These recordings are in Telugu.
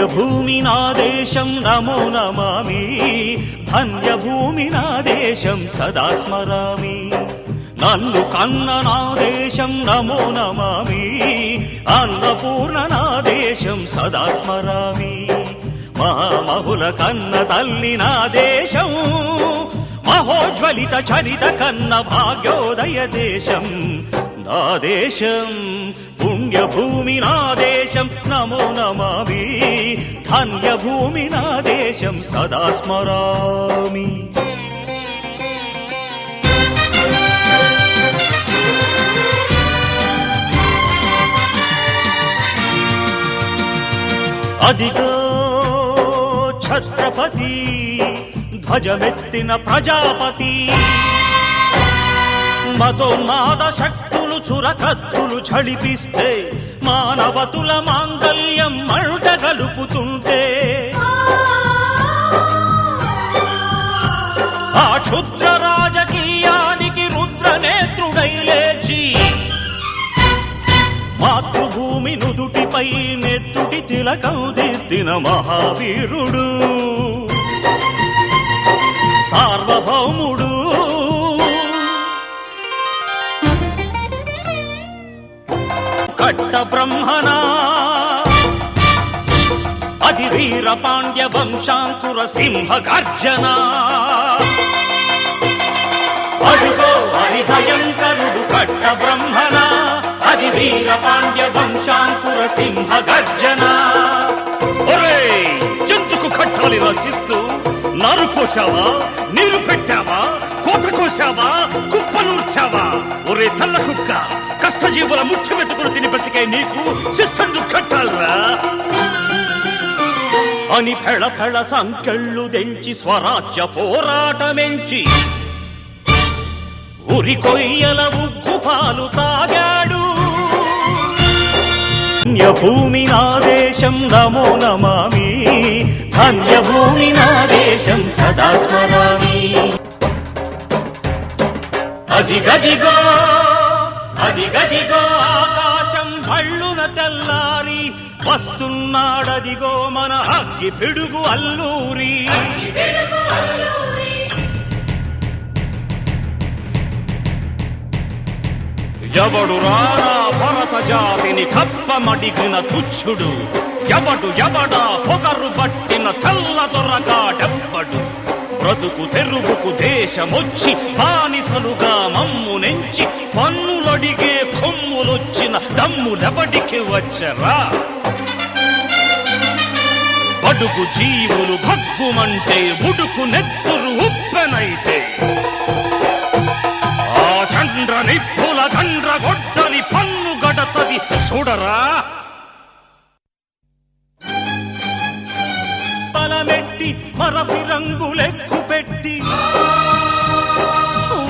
పుణ్యభూమి నా దేశం నమో నమామి, ధన్యభూమి నా దేశం సదా స్మరామి. నన్ను కన్న నా దేశం నమో నమామి, అన్నపూర్ణ నా దేశం సదా స్మరామి. మహామహుల కన్న తల్లి నా దేశం, మహోజ్వలిత చరిత కన్న భాగ్యోదయ దేశం నా దేశం. పుణ్యభూమి నా దేశం నమో నమామి, ధన్యభూమి నా దేశం సదా స్మరామి. అదిగో ఛత్రపతి ధ్వజమెత్తిన ప్రజాపతి, మతోన్మాద శక్తులు చురకత్తులు ఝళిపిస్తే, మానవతుల మాంగల్యం మంట గలుపుతుంటే, ఆ క్షుద్ర రాజకీయానికి రుద్రనేత్రుడై లేచి, మాతృభూమి నుదుటిపై నెత్తుటి తిలకం దిద్దిన మహావీరుడు, సార్వభౌముడు. కట్ట బ్రహ్మణ అధి వీర పాండ్య వంశాంకుర సింహ గర్జన, అడుగో హరి భయంకరుడు కట్ట బ్రహ్మణ అధి వీర పాండ్య వంశాంకుర సింహ గర్జన. ఎందుకు కట్టాలి రచిస్తూ నారు పోసావా, నీరు పెట్టావా, కోత కోసావా, కుప్పనూర్చావా? ఒరే తల్ల కుక్క, కష్టజీవుల ముఖ్య మెతుకులు తిని బ్రతికే నీకు శిస్తందు కట్టాలరా అని ఫెళ ఫెళ సంకెళ్ళు తెంచి స్వరాజ్య పోరాటమెంచి, ఉరి కొయ్యల ఉగ్గు పాలు తాగాడు. పుణ్యభూమి నా దేశం నమో నమామి, ధన్యభూమి నా దేశం సదా స్మరామి. అదిగదిగో అదిగదిగో ఆకాశం భళ్ళున తెల్లారి, వస్తున్నాడదిగో మన అగ్గి పిడుగు అల్లూరి. ఎవడు రారా భరత జాతిని కప్పమడిగిన తుచ్చుడు, ఎవడా పొగరు పట్టిన చల్ల దొరగాడెవ్వడు. బ్రతుకు తెరువుకు దేశమొచ్చి బానిసలుగా మమ్ము నెంచి, పన్నులడిగే కొమ్ములొచ్చిన దమ్ములెవడికి వచ్చరా? బడుగు జీవులు భగ్గుమంటే, ఉడుకు నెత్తురు ఉప్పెనైతే, ఆ చంద్ర నిప్పుల గండ్ర గొడ్డలి పన్ను గడతది చూడరా. బలమెట్టి మరఫి రంగులెక్కు పెట్టి,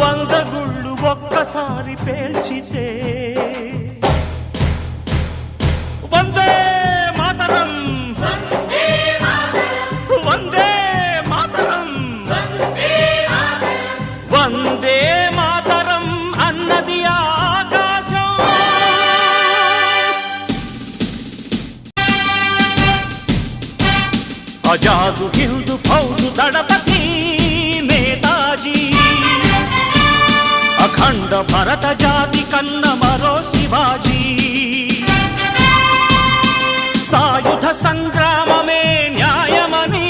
100 గుళ్ళు ఒక్కసారి పేల్చితే, వందే మాతరం వందే మాతరం వందే మాతరం అన్నది ఆకాశం. ఆజాదు హిందూ ఫౌజు దళపతి నేతాజీ, అఖండ భరత జాతి కన్న మరో శివాజీ. సాయుధ సంగ్రామమే న్యాయమని,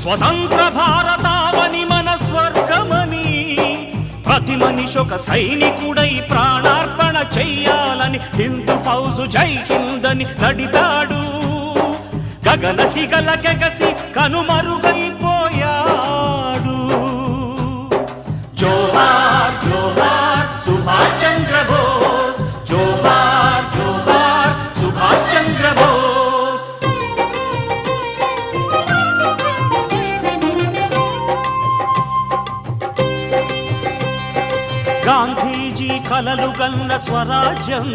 స్వతంత్ర భారతావని మన స్వర్గమని, ప్రతి మనిషొక సైనికుడై ప్రాణార్పణ చెయ్యాలని హిందూ ఫౌజు జై హిందని నడిపాడు. గగన సిగల కెగసి కనుమరుగైపోయాడు. జోహార్ జోహార్ సుభాష్ చంద్ర బోస్, జోహార్ జోహార్ సుభాష్ చంద్ర బోస్. గాంధీజీ కలలు గన్న స్వరాజ్యం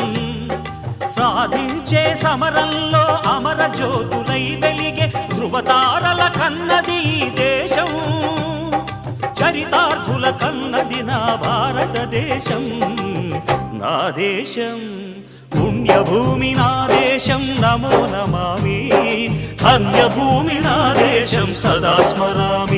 సాధించే సమరంలో అమర జ్యోతులై వెలిగే ధృవతారల కన్నది ఈ దేశం. చరితార్థుల కన్నది నా భారతదేశం. నా దేశం పుణ్యభూమి నా దేశం నమో నమామి. ధన్యభూమి నా దేశం సదా స్మరామి.